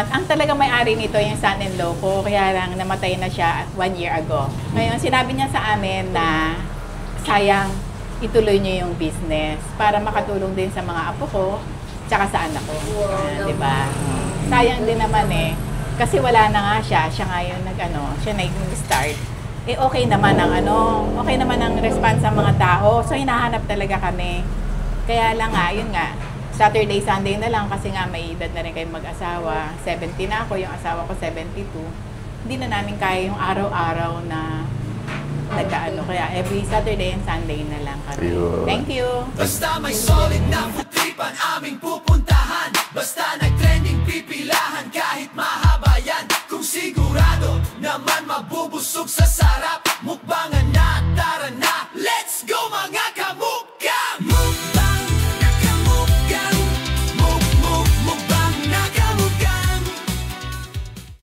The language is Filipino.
Ang talagang may-ari nito yung son-in-law ko, kaya lang namatay na siya 1 year ago. Ngayon, sinabi niya sa amin na sayang ituloy niyo yung business para makatulong din sa mga apo ko tsaka sa anak ko. Di ba? Sayang din naman eh. Kasi wala na nga siya. Siya nga yung siya nag-start. Eh okay naman okay naman ang response sa mga tao. So hinahanap talaga kami. Kaya lang nga, yun nga, Saturday, Sunday na lang kasi nga may edad na rin kayong mag-asawa. 70 na ako, yung asawa ko 72. Hindi na namin kaya yung araw-araw na kaya every Saturday and Sunday na lang kami. Thank you! Basta may solid na putripan aming pupuntahan. Basta nag-trending pipilahan.